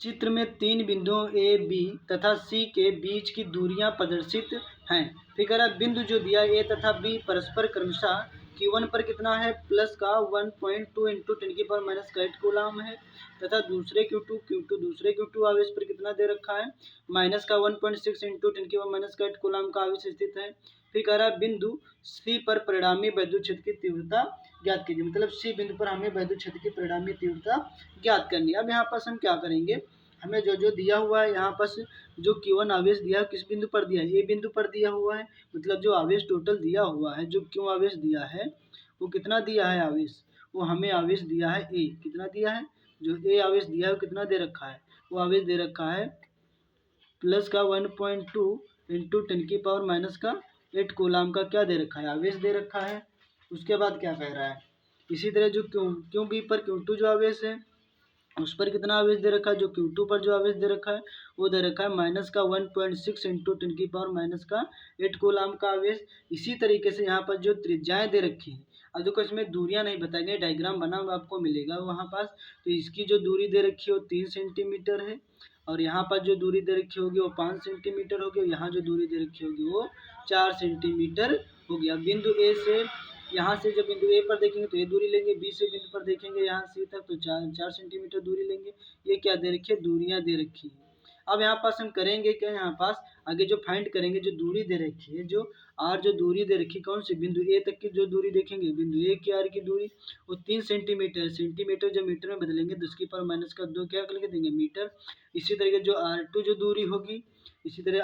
चित्र में तीन बिंदुओं ए बी तथा सी के बीच की दूरियां प्रदर्शित हैं। फिर कह रहा है बिंदु जो दिया ए तथा बी परस्पर क्रमशः Q1 पर कितना है प्लस का 1.2 इंटू 10⁻⁻8 कूलाम है तथा दूसरे Q2 आवेश पर कितना दे रखा है माइनस का 1.6 इंटू 10⁻⁸ कूलाम का आवेश स्थित है। फिर कह रहा है बिंदु सी पर परिणामी वैद्युत क्षेत्र की तीव्रता ज्ञात कीजिए, मतलब सी बिंदु पर हमें वैद्युत क्षेत्र की परिणामी तीव्रता ज्ञात करनी है। अब यहाँ पर हम क्या करेंगे, हमें जो जो दिया हुआ है यहाँ पर जो Q1 आवेश दिया है किस बिंदु पर दिया है, ए बिंदु पर दिया हुआ है, मतलब जो आवेश टोटल दिया हुआ है, जो Q आवेश दिया है वो कितना दिया है आवेश, वो हमें आवेश दिया है ए, कितना दिया है, जो ए आवेश दिया है वो कितना दे रखा है, वो आवेश दे रखा है प्लस का 1.2 इंटू 10⁻⁻8 कूलाम का क्या दे रखा है, आवेश दे रखा है। उसके बाद क्या कह रहा है, इसी तरह जो क्यू बी पर Q2 जो आवेश है उस पर कितना आवेश दे रखा है, जो Q2 पर जो आवेश दे रखा है वो दे रखा है माइनस का 1.6 इंटू 10⁻⁸ कूलाम का आवेश। इसी तरीके से यहाँ पर जो त्रिज्याएं दे रखी हैं, अब देखो इसमें दूरियां नहीं बताई गई, डायग्राम बना हुआ आपको मिलेगा वहाँ पास, तो इसकी जो दूरी दे रखी है वो 3 सेंटीमीटर है और यहाँ पर जो दूरी दे रखी होगी वो 5 सेंटीमीटर होगी और यहाँ जो दूरी दे रखी होगी वो 4 सेंटीमीटर होगी। अब बिंदु ए से यहाँ से जब बिंदु ए पर देखेंगे तो ये दूरी लेंगे, बी से बिंदु पर देखेंगे यहाँ सी तक तो 4 सेंटीमीटर दूरी लेंगे। ये क्या दे रखी है, दूरियां दे रखी है। अब यहाँ पास हम करेंगे क्या, यहाँ पास आगे जो फाइंड करेंगे जो दूरी दे रखी है, जो आर जो दूरी दे रखी है कौन सी, बिंदु ए तक की जो दूरी देखेंगे, बिंदु ए की आर की दूरी वो 3 सेंटीमीटर, सेंटीमीटर जब मीटर में बदलेंगे 10⁻⁻2 क्या करके देंगे मीटर। इसी तरीके जो R2 जो दूरी होगी, इसी तरह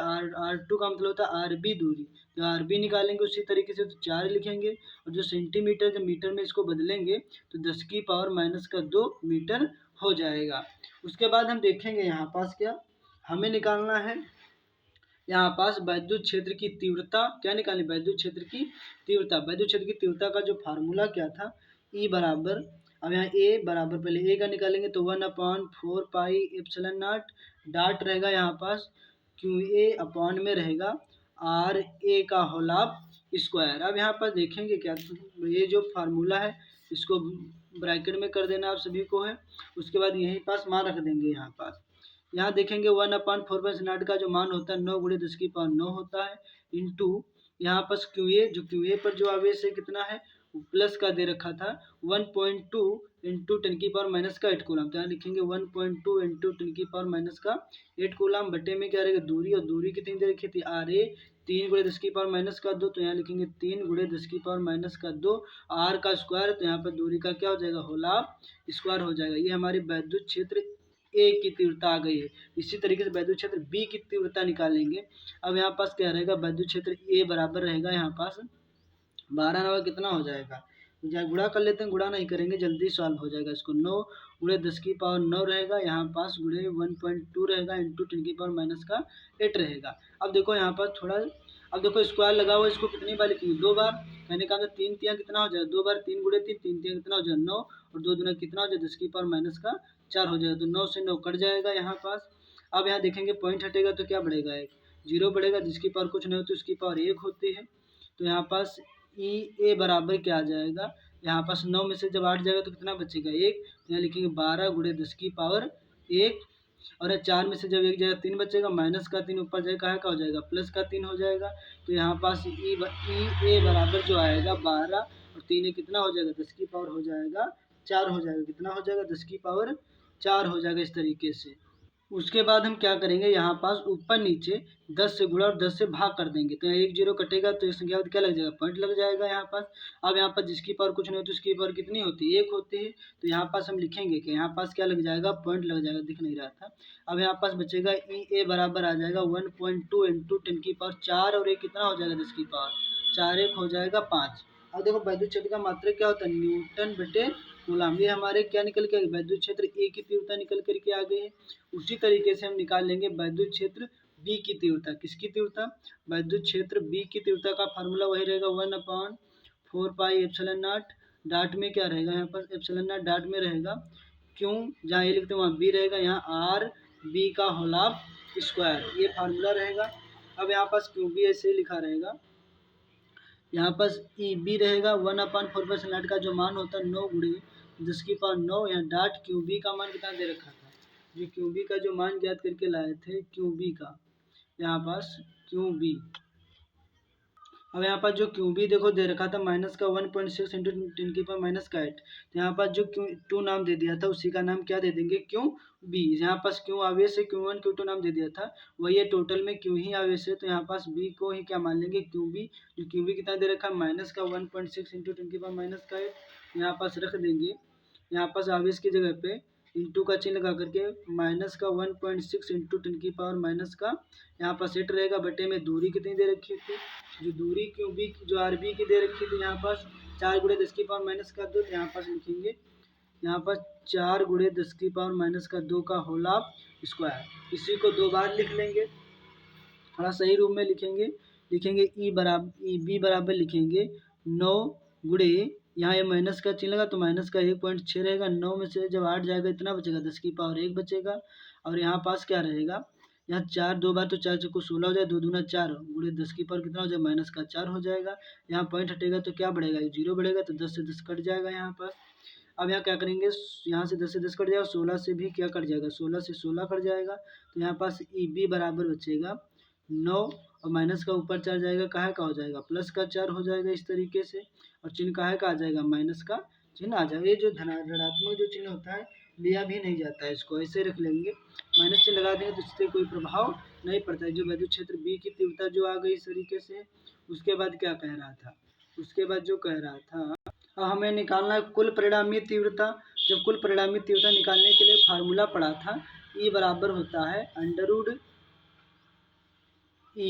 R2 का मतलब होता है RB दूरी, तो RB निकालेंगे उसी तरीके से तो 4 लिखेंगे और जो सेंटीमीटर जब मीटर में इसको बदलेंगे तो 10⁻⁻2 मीटर हो जाएगा। उसके बाद हम देखेंगे यहाँ पास क्या हमें निकालना है, यहाँ पास वैद्युत क्षेत्र की तीव्रता क्या निकालनी, वैद्युत क्षेत्र की तीव्रता, वैद्युत क्षेत्र की तीव्रता का जो फार्मूला क्या था E बराबर, अब यहाँ ए बराबर पहले ए का निकालेंगे तो 1/4 पाई एप्सिलॉन नॉट डॉट रहेगा यहाँ पास क्यू ए अपॉन में रहेगा आर ए का होल ऑफ स्क्वायर। अब यहाँ पर देखेंगे क्या, ये जो फार्मूला है इसको ब्रैकेट में कर देना आप सभी को है, उसके बाद यहीं पास मान रख देंगे। यहाँ पास यहाँ देखेंगे 1/4 पाई नॉट का जो मान होता है 9 × 10⁻9 होता है इंटू यहाँ पास क्यू ए, जो क्यू ए पर जो आवेश है कितना है प्लस का दे रखा था 1.2 इंटू 10⁻⁻8 कूलाम, तो यहाँ लिखेंगे 1.2 इंटू 10⁻⁻8 कूलाम बटे में क्या रहेगा दूरी, और दूरी कितनी दे रखी थी आर ए 3 × 10⁻2, तो यहाँ लिखेंगे 3 × 10⁻2 आर का स्क्वायर, तो यहाँ पर दूरी का क्या हो जाएगा होल ऑफ स्क्वायर हो जाएगा। ये हमारी वैद्युत क्षेत्र ए की तीव्रता आ गई है। इसी तरीके से वैद्युत क्षेत्र बी की तीव्रता निकालेंगे। अब यहाँ पास क्या रहेगा, वैद्युत क्षेत्र ए बराबर रहेगा यहाँ पास 12 9 कितना हो जाएगा, गुणा कर लेते हैं, गुणा नहीं करेंगे जल्दी सॉल्व हो जाएगा इसको, 9 × 10⁻9 रहेगा यहाँ पास गुणे 1.2 रहेगा इंटू 10⁻8 रहेगा। अब देखो यहाँ पर थोड़ा, अब देखो स्क्वायर लगा हुआ इसको कितनी बार लिखेंगे, 2 बार, मैंने कहा था 3 तियाँ कितना हो जाएगा, 2 बार 3 × 3 3 तियाँ कितना हो जाएगा 9 और 2 दूना कितना हो जाएगा 10⁻4 हो जाएगा, तो 9 से 9 कट जाएगा यहाँ पास। अब यहाँ देखेंगे पॉइंट हटेगा तो क्या बढ़ेगा, एक 0 बढ़ेगा, जिसकी पावर कुछ नहीं होती उसकी पावर 1 होती है। तो यहाँ पास ई ए बराबर क्या आ जाएगा, यहाँ पास 9 में से जब 8 जाएगा तो कितना बचेगा 1, तो यहाँ लिखेंगे 12 × 10⁻1 और 4 में से जब 1 जाएगा 3 बचेगा, माइनस का 3 ऊपर जाएगा कहाँ का हो जाएगा प्लस का 3 हो जाएगा। तो यहाँ पास ई ए बराबर जो आएगा 12 और 3 कितना हो जाएगा 10 की पावर हो जाएगा 4 हो जाएगा, कितना हो जाएगा 10 की पावर 4 हो जाएगा इस तरीके से। उसके बाद हम क्या करेंगे, यहाँ पास ऊपर नीचे 10 से गुणा और 10 से भाग कर देंगे, तो यहाँ 1 0 कटेगा तो इस संख्या पर क्या लग जाएगा पॉइंट लग जाएगा यहाँ पास। अब यहाँ पर जिसकी पावर कुछ नहीं होती उसकी पावर कितनी होती है 1 होती है, तो यहाँ पास हम लिखेंगे कि यहाँ पास क्या लग जाएगा पॉइंट लग जाएगा, दिख नहीं रहा था। अब यहाँ पास बचेगा ई ए बराबर आ जाएगा 1.2 इंटू 10⁻4 और 1 कितना हो जाएगा 10 की पावर 4 1 हो जाएगा 5। अब देखो वैद्युत क्षेत्र का मात्रक क्या होता है न्यूटन बटे कूलाम, ये हमारे क्या निकल के वैद्युत क्षेत्र ए की तीव्रता निकल करके आ गई है। उसी तरीके से हम निकाल लेंगे वैद्युत क्षेत्र बी की तीव्रता, किसकी तीव्रता, वैद्युत क्षेत्र बी की तीव्रता का फार्मूला वही रहेगा 1/4 पाई एप्सिलॉन नॉट डॉट में क्या रहेगा यहाँ पर एप्सिलॉन नॉट डॉट में रहेगा क्यों, जहाँ ए लिखते हैं वहाँ बी रहेगा, यहाँ आर बी का होल ऑफ स्क्वायर, ये फार्मूला रहेगा। अब यहाँ पास क्यू बी ऐसे ही लिखा रहेगा, यहाँ पास ई बी रहेगा 1/4 पाई नॉट का जो मान होता है 9 × 10⁻9, यहाँ डॉट क्यू बी का मान कितना दे रखा था जो क्यू बी का जो मान ज्ञात करके लाए थे, क्यू बी का यहाँ पास क्यू बी। अब यहाँ पर जो क्यू बी देखो दे रखा था माइनस का 1.6 इंटू 10⁻⁸ तो यहाँ पर जो क्यू टू नाम दे दिया था उसी का नाम क्या दे देंगे, क्यू बी। यहाँ पास क्यू आवेश है, क्यू वन क्यू टू नाम दे दिया था, वही है टोटल में क्यू ही आवेश है, तो यहाँ पास बी को ही क्या मान लेंगे, क्यू बी। जो क्यू बी कितना दे रखा है माइनस का 1.6 इंटू 10⁻⁸ यहाँ पास रख देंगे। यहाँ पास आवेश की जगह पे इंटू का चिन्ह लगा करके माइनस का 1.6 इंटू 10⁻⁻ का यहाँ पर सेट रहेगा, बटे में दूरी कितनी दे रखी थी, जो दूरी क्यू बी जो आर बी की दे रखी थी यहाँ पास 4 × 10⁻⁻2, तो यहाँ पास लिखेंगे यहाँ पर 4 × 10⁻⁻2 का होल ऑफ स्क्वायर। इसी को 2 बार लिख लेंगे, थोड़ा सही रूप में लिखेंगे ई बी बराबर लिखेंगे 9 गुणे, यहाँ ये माइनस का चिन्ह लगा तो माइनस का 1.6 रहेगा, 9 में से जब 8 जाएगा इतना बचेगा, 10⁻1 बचेगा। और यहाँ पास क्या रहेगा, यहाँ 4 2 बार तो 4 चौको 16 हो जाए, 2 दूना 4 गुणे 10 की पावर कितना हो जाए माइनस का 4 हो जाएगा। यहाँ पॉइंट हटेगा तो क्या बढ़ेगा, 0 बढ़ेगा, तो 10 से 10 कट जाएगा यहाँ पर। अब यहाँ क्या करेंगे, यहाँ से 10 से 10 कट जाएगा, 16 से भी क्या कट जाएगा, 16 से 16 कट जाएगा, तो यहाँ पास ई बी बराबर बचेगा 9 और माइनस का ऊपर 4 जाएगा, काहे का हो जाएगा प्लस का 4 हो जाएगा इस तरीके से, और चिन्ह काहे का आ जाएगा माइनस का चिन्ह आ जाएगा। ये जो ऋणात्मक जो चिन्ह होता है लिया भी नहीं जाता है, इसको ऐसे रख लेंगे, माइनस चिन्ह लगा देंगे तो इससे कोई प्रभाव नहीं पड़ता है। जो विद्युत क्षेत्र बी की तीव्रता जो आ गई इस तरीके से। उसके बाद क्या कह रहा था, उसके बाद जो कह रहा था अब हमें निकालना है कुल परिणामी तीव्रता। जब कुल परिणामी तीव्रता निकालने के लिए फार्मूला पड़ा था, ई बराबर होता है अंडरवुड ई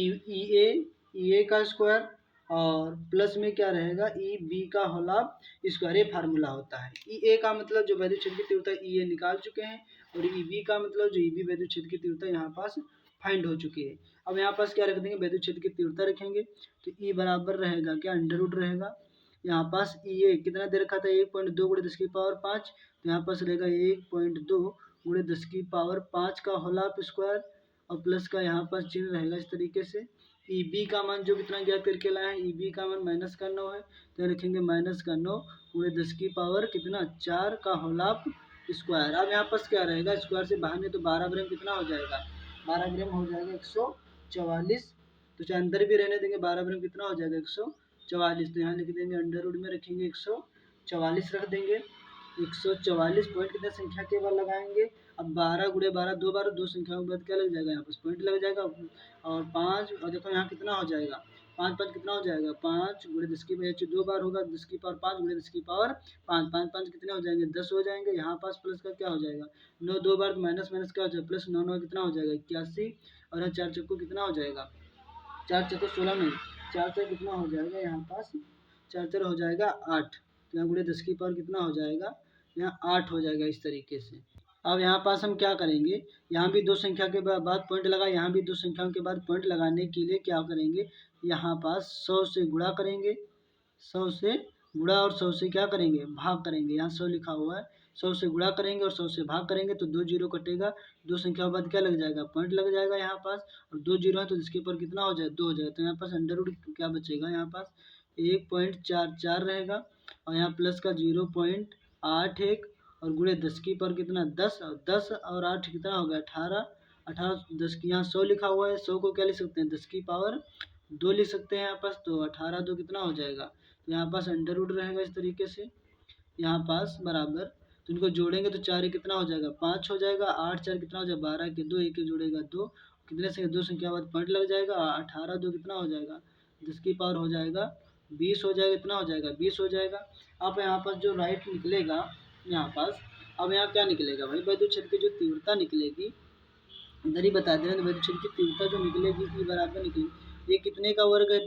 ए का स्क्वायर और प्लस में क्या रहेगा ई बी का होल ऑफ स्क्वायर, ये फार्मूला होता है। ई ए का मतलब जो विद्युत क्षेत्र की तीव्रता ई ए निकाल चुके हैं, और ई बी का मतलब जो ई बी विद्युत क्षेत्र की तीव्रता यहाँ पास फाइंड हो चुकी है। अब यहाँ पास क्या रख देंगे, विद्युत क्षेत्र की तीव्रता रखेंगे, तो ई बराबर रहेगा क्या अंडरवुड रहेगा, यहाँ पास ई ए कितना दे रखा था 1.2 गुणे 10⁻5, तो यहाँ पास रहेगा 1.2 गुणे 10⁻5 का होल ऑफ स्क्वायर, और प्लस का यहाँ पर चिन्ह रहेगा इस तरीके से। ई बी का मान जो कितना ज्ञात करके लाए हैं, ई बी का मान माइनस का 9 है, तो लिखेंगे माइनस का 9 गुणे 10 कितना 4 का होल ऑफ स्क्वायर। अब यहाँ पास क्या रहेगा, स्क्वायर से बाहर नहीं तो 12 ग्राम कितना हो जाएगा, 12 ग्राम हो जाएगा 144, तो चाहे अंदर भी रहने देंगे 12 ग्राम कितना हो जाएगा 144, तो यहाँ लिख देंगे अंडरवुड में रखेंगे 144 रख देंगे। 144 पॉइंट कितने संख्या के बाद लगाएंगे, अब 12 गुणे 12 2 बार 2 संख्याओं के बाद क्या लग जाएगा, यहाँ पर पॉइंट लग जाएगा, और 5 और देखो यहाँ कितना हो जाएगा 5 5 कितना हो जाएगा 5 गुणे 10 2 बार होगा 10⁻5 गुणे 10⁻5 5 5 कितने हो जाएंगे 10 हो जाएंगे। यहाँ पास प्लस का क्या हो जाएगा 9 2 बार माइनस माइनस क्या हो जाएगा प्लस 9 9 कितना हो जाएगा 81, और यहाँ 4 चक्को कितना हो जाएगा 4 चक्को 16 नहीं 4 से कितना हो जाएगा यहाँ पास 4 4 हो जाएगा 8, तो यहाँ गुणे 10 की पावर कितना हो जाएगा यहाँ 8 हो जाएगा इस तरीके से। अब यहाँ पास हम क्या करेंगे, यहाँ भी 2 संख्या के बाद पॉइंट लगा, यहाँ भी 2 संख्याओं के बाद पॉइंट लगाने के लिए क्या करेंगे, यहाँ पास 100 से गुणा करेंगे, 100 से गुणा और 100 से क्या करेंगे भाग करेंगे, यहाँ 100 लिखा हुआ है, 100 से गुणा करेंगे और 100 से भाग करेंगे तो 2 जीरो कटेगा, 2 संख्या के बाद क्या लग जाएगा पॉइंट लग जाएगा यहाँ पास, और 2 जीरो है तो इसके ऊपर कितना हो जाए 2 हो जाएगा, तो यहाँ पास अंडरवुड क्या बचेगा यहाँ पास 1.44 रहेगा, और यहाँ प्लस का 0.81 और गुणे 10 की पावर कितना 10, और 10 और 8 कितना हो गया 18, 18 10 की यहाँ 100 लिखा हुआ है, 100 को क्या लिख सकते हैं 10 की पावर 2 लिख सकते हैं यहाँ पास, तो 18 2 कितना हो जाएगा, तो यहाँ पास अंडरवुड रहेगा इस तरीके से यहाँ पास बराबर, तो इनको जोड़ेंगे तो 4 कितना हो जाएगा 5 हो जाएगा, 8 4 कितना हो जाएगा 12 के 2 1 जोड़ेगा 2, कितने से 2 संख्या बाद पॉइंट लग जाएगा, 18 2 कितना हो जाएगा 10 की पावर हो जाएगा 20 हो जाएगा, कितना हो जाएगा 20 हो जाएगा। अब यहाँ पास जो राइट निकलेगा यहाँ पास, अब यहाँ क्या निकलेगा भाई विद्युत क्षेत्र की जो तीव्रता निकलेगी, इधर ही बता दे रहे हैं विद्युत क्षेत्र की तीव्रता जो निकलेगी ई बराबर निकलेगी, ये कितने का वर्ग है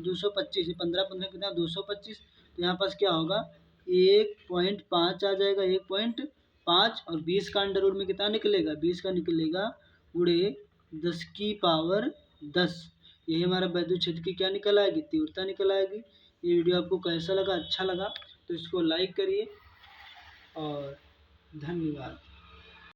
225, 15 15 कितना 225, तो यहाँ पास क्या होगा 1.5 आ जाएगा 1.5, और 20 का अंडरवुड में कितना निकलेगा 20 का निकलेगा गुणे 10 की पावर 10, यही हमारा विद्युत क्षेत्र की क्या निकल आएगी तीव्रता निकल आएगी। ये वीडियो आपको कैसा लगा, अच्छा लगा तो इसको लाइक करिए और धन्यवाद।